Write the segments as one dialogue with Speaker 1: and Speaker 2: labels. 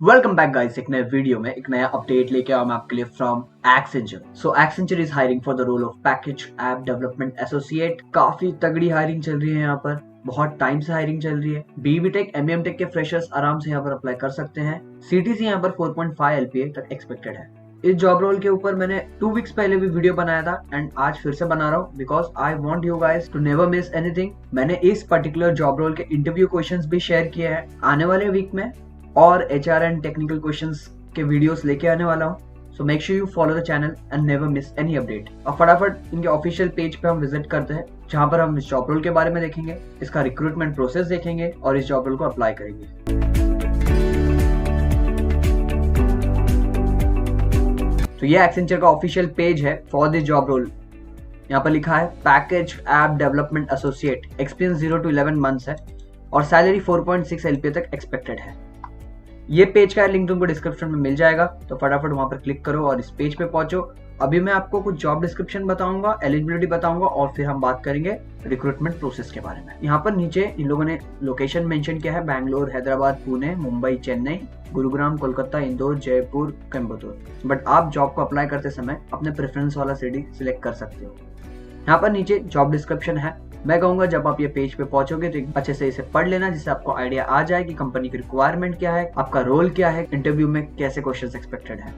Speaker 1: Welcome back guys, एक नए video में एक नया अपडेट लेके आया मैं आपके लिए from Accenture. So Accenture is hiring for the role of package app development associate. काफी तगड़ी हायरिंग चल रही है यहाँ पर, बहुत टाइम से हायरिंग चल रही है। बीबी टेक एमईएम टेक के फ्रेशर्स आराम से यहाँ पर अप्लाई कर सकते हैं। सीटीसी यहाँ पर 4.5 एलपीए तक एक्सपेक्टेड है। इस जॉब रोल के ऊपर मैंने 2 वीक्स पहले भी वीडियो बनाया था एंड आज फिर से बना रहा हूँ because I want you guys to never miss anything. मैंने इस पर्टिकुलर जॉब रोल के इंटरव्यू क्वेश्चंस भी शेयर किए हैं। आने वाले वीक में और एचआर एंड टेक्निकल क्वेश्चंस के वीडियोस लेके आने वाला हूँ। So make sure you follow the channel and never miss any update. और फटाफट इनके ऑफिशियल पेज पे हम विजिट करते हैं, जहां पर हम इस जॉब रोल के बारे में देखेंगे, इसका रिक्रूटमेंट प्रोसेस देखेंगे और इस जॉब रोल को अप्लाई करेंगे। तो ये एक्सेंचर का ऑफिशियल पेज है फॉर दिस जॉब रोल। यहाँ पर लिखा है package app development associate, experience 0 to 11 months है और सैलरी 4.6 एलपीए तक एक्सपेक्टेड है। ये पेज का लिंक तुमको डिस्क्रिप्शन में मिल जाएगा, तो फटाफट वहां पर क्लिक करो और इस पेज पे पहुंचो। अभी मैं आपको कुछ जॉब डिस्क्रिप्शन बताऊंगा, एलिजिबिलिटी बताऊंगा और फिर हम बात करेंगे रिक्रूटमेंट प्रोसेस के बारे में। यहाँ पर नीचे इन लोगों ने लोकेशन मेंशन किया है, बैंगलोर, हैदराबाद, पुणे, मुंबई, चेन्नई, गुरुग्राम, कोलकाता, इंदौर, जयपुर, कोयम्बटूर। बट आप जॉब को अप्लाई करते समय अपने प्रेफरेंस वाला सिटी सिलेक्ट कर सकते हो। यहाँ पर नीचे जॉब डिस्क्रिप्शन है। मैं कहूंगा जब आप ये पेज पे पहुंचोगे तो अच्छे से इसे पढ़ लेना, जिससे आपको आइडिया आ जाए कि कंपनी की रिक्वायरमेंट क्या है, आपका रोल क्या है, इंटरव्यू में कैसे क्वेश्चंस एक्सपेक्टेड है।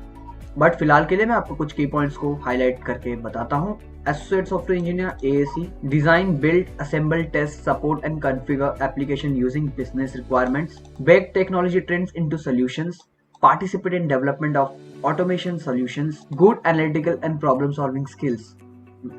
Speaker 1: बट फिलहाल के लिए मैं आपको कुछ की पॉइंट्स को हाईलाइट करके बताता हूँ। Associate software engineer AAC, design, build, assemble, test, support and configure application using business requirements, bake technology trends into solutions, participate in development of automation solutions, good analytical and problem solving skills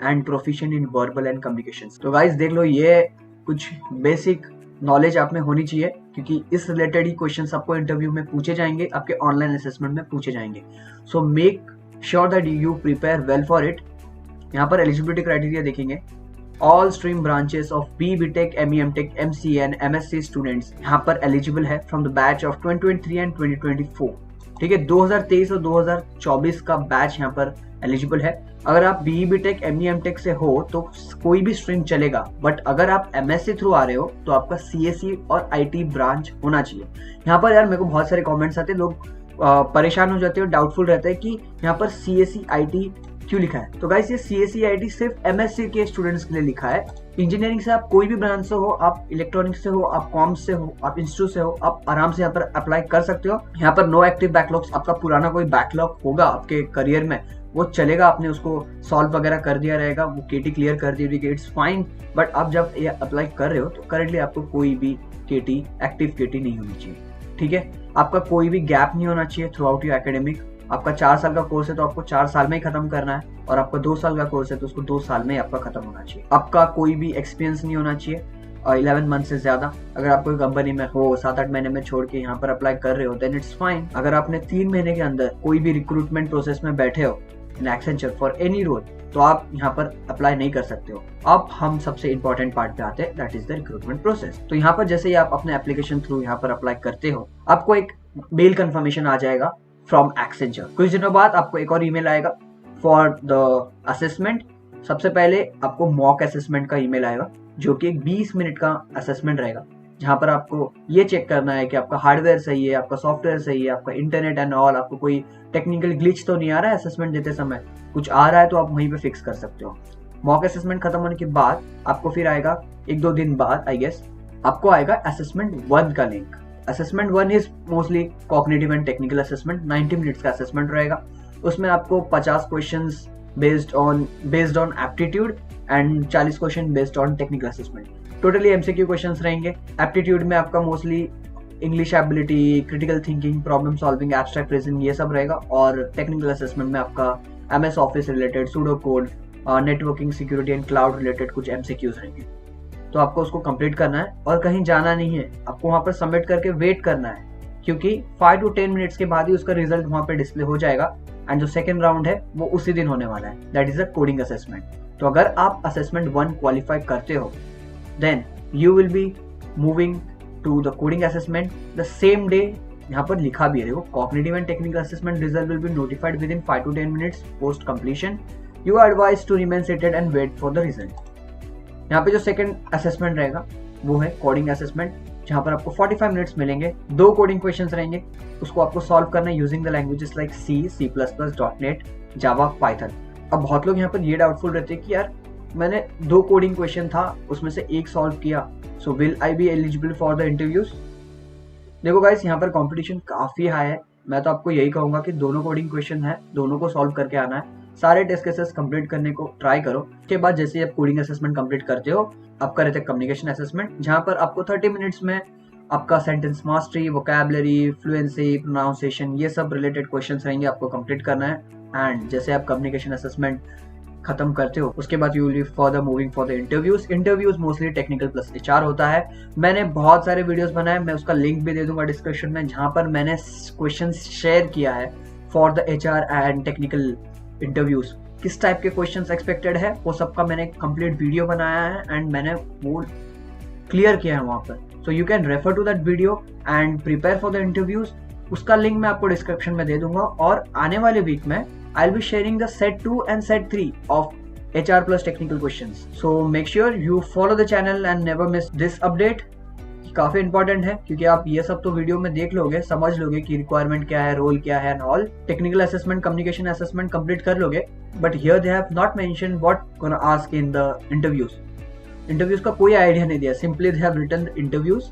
Speaker 1: and proficient in verbal and communications। तो guys देख लो, ये कुछ basic knowledge आप में होनी चाहिए क्योंकि इस रिलेटेड ही क्वेश्चंस आपको इंटरव्यू में पूछे जाएंगे, आपके ऑनलाइन असेसमेंट में पूछे जाएंगे। So make sure that you prepare well for it. यहाँ पर एलिजिबिलिटी क्राइटेरिया देखेंगे। All stream branches of BB tech, MEM tech, MCN, MSc students यहाँ पर एलिजिबल है from the batch of 2023 and 2024। ठीक है, 2023 और 2024 का बैच यहाँ पर एलिजिबल है। अगर आप बीबी टेक, एमईएम टेक से हो तो कोई भी स्ट्रीम चलेगा, बट अगर आप एमएससी थ्रू आ रहे हो तो आपका सीएससी और आईटी ब्रांच होना चाहिए। यहाँ पर यार मेरे को बहुत सारे कमेंट्स आते हैं, लोग परेशान हो जाते हो, डाउटफुल रहता है कि यहाँ पर सीएससी आईटी क्यों लिखा है। तो गाइस ये सीएससी आईटी सिर्फ एमएससी के स्टूडेंट्स के लिए लिखा है। इंजीनियरिंग से आप कोई भी ब्रांच से हो, आप इलेक्ट्रॉनिक्स से हो, आप कॉमर्स से हो, आप इंस्टीट्यूट से हो, आप आराम से यहाँ पर अप्लाई कर सकते हो। यहाँ पर नो एक्टिव बैकलॉग्स। आपका पुराना कोई बैकलॉग होगा आपके करियर में, वो चलेगा, आपने उसको सॉल्व वगैरह कर दिया रहेगा, वो केटी क्लियर कर दी रहेगी, इट्स फाइन। बट आप जब ये अप्लाई कर रहे हो तो करेंटली आपको कोई भी केटी, एक्टिव केटी नहीं होनी चाहिए। ठीक है, आपका कोई भी गैप नहीं होना चाहिए थ्रू आउट योर एकेडमिक। आपका 4 साल का कोर्स है तो आपको 4 साल में ही खत्म करना है, और आपका 2 साल का कोर्स है तो उसको 2 साल में ही आपका खत्म होना चाहिए। आपका कोई भी एक्सपीरियंस नहीं होना चाहिए 11 मंथ से ज्यादा। अगर आप कोई कंपनी में हो 7-8 महीने में छोड़ के यहाँ पर अप्लाई कर रहे हो देन इट्स फाइन। अगर आपने 3 महीने के अंदर कोई भी रिक्रूटमेंट प्रोसेस में बैठे हो इन एक्सेंचर फॉर एनी रोल, तो आप यहाँ पर अप्लाई नहीं कर सकते हो। अब हम सबसे इंपॉर्टेंट पार्ट पे आते हैं, that is the recruitment process. तो यहाँ पर जैसे ही आप अपने एप्लीकेशन थ्रू यहाँ पर अप्लाई करते हो, आपको एक मेल कंफर्मेशन आ जाएगा फ्रॉम एक्सेंचर। कुछ दिनों बाद आपको एक और ईमेल आएगा फॉर द असेसमेंट। सबसे पहले आपको मॉक असेसमेंट का ईमेल आएगा, जो कि एक 20 मिनट का असेसमेंट रहेगा, जहां पर आपको ये चेक करना है कि आपका हार्डवेयर सही है, आपका सॉफ्टवेयर सही है, आपका इंटरनेट एंड ऑल, आपको कोई टेक्निकल ग्लिच तो नहीं आ रहा है असेसमेंट देते समय। कुछ आ रहा है तो आप वहीं पे फिक्स कर सकते हो। मॉक असेसमेंट खत्म होने के बाद आपको फिर आएगा 1-2 दिन बाद आई गेस, आपको आएगा असेसमेंट 1 का link. Assessment 1 is mostly cognitive and technical assessment. 90 minutes का असेसमेंट रहेगा। उसमें आपको 50 questions based on aptitude and 40 question based on technical assessment. Totally MCQ questions रहेंगे। एप्टीट्यूड में आपका mostly English ability, critical thinking, problem solving, abstract reasoning, ये सब रहेगा। और टेक्निकल असेसमेंट में आपका MS office related, pseudo code, networking, security and cloud related कुछ एमसीक्यूज रहेंगे। तो आपको उसको कंप्लीट करना है और कहीं जाना नहीं है, आपको वहां पर सबमिट करके वेट करना है, क्योंकि 5 to 10 मिनट्स के बाद ही उसका रिजल्ट वहां पे डिस्प्ले हो जाएगा। एंड जो सेकंड राउंड है वो उसी दिन होने वाला है, that is a coding assessment. तो अगर आप असेसमेंट 1 क्वालिफाई करते हो then you will be moving to the coding assessment the same day. यहाँ पर लिखा भी है, cognitive and technical assessment result will be notified within 5 to 10 minutes post completion. You are advised to remain seated and wait for the result. यहाँ पे जो second assessment रहेगा वो है कोडिंग असेसमेंट, जहाँ पर आपको 45 मिनट्स मिलेंगे। 2 कोडिंग क्वेश्चंस रहेंगे, उसको आपको सॉल्व करना है using the languages like C, C++, .NET, Java, Python. अब बहुत लोग यहाँ पर ये डाउटफुल रहते हैं कि यार मैंने 2 कोडिंग क्वेश्चन था, उसमें से एक सॉल्व किया, so will I be eligible for the interviews? देखो गाइस, यहाँ पर कंपटीशन काफी हाई है। मैं तो आपको यही कहूंगा कि दोनों कोडिंग क्वेश्चन है, दोनों को सॉल्व करके आना है। सारे टेस्ट केसेस कंप्लीट करने को ट्राई करो। उसके बाद जैसे आप कोडिंग असेसमेंट कंप्लीट करते हो, आपका रहता है कम्युनिकेशन असेसमेंट, जहाँ पर आपको 30 मिनट्स में आपका sentence mastery, vocabulary, fluency, pronunciation, ये सब रिलेटेड क्वेश्चंस रहेंगे, आपको कंप्लीट करना है। एंड जैसे आप कम्युनिकेशन असेसमेंट खत्म करते हो, उसके बाद you will further moving for the interviews mostly technical plus HR होता है। मैंने बहुत सारे वीडियोस बनाए, मैं उसका लिंक भी दे दूंगा डिस्क्रिप्शन में, जहां पर मैंने क्वेश्चंस शेयर किया है for the HR and technical interviews. किस टाइप के क्वेश्चंस एक्सपेक्टेड है वो सबका मैंने कंप्लीट वीडियो बनाया है एंड मैंने वो क्लियर किया है वहां पर। So you can refer to that video and prepare for the interviews. उसका लिंक मैं आपको डिस्क्रिप्शन में दे दूंगा। और आने वाले वीक में I'll be sharing the set 2 and set 3 of HR plus technical questions. So make sure you follow the channel and never miss this update. काफी इंपॉर्टेंट है क्योंकि आप ये सब तो वीडियो में देख लोगे, समझ लोगे कि रिक्वायरमेंट क्या है, रोल क्या है and all. Technical assessment, communication assessment complete कर लोगे, but here they have not mention what gonna ask in the interviews का कोई आइडिया नहीं दिया, simply they have written the interviews.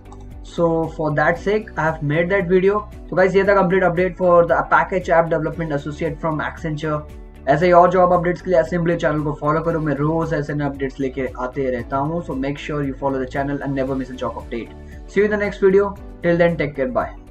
Speaker 1: So for that sake, I have made that video. So guys, ये था complete update for the package app development associate from Accenture. ऐसे ही और job updates के लिए असेंबली चैनल को follow करो। मैं रोज ऐसे नए अपडेट्स लेके आते रहता हूँ। So make sure you follow the channel and never miss a job update. See you in the next video. Till then, take care. Bye.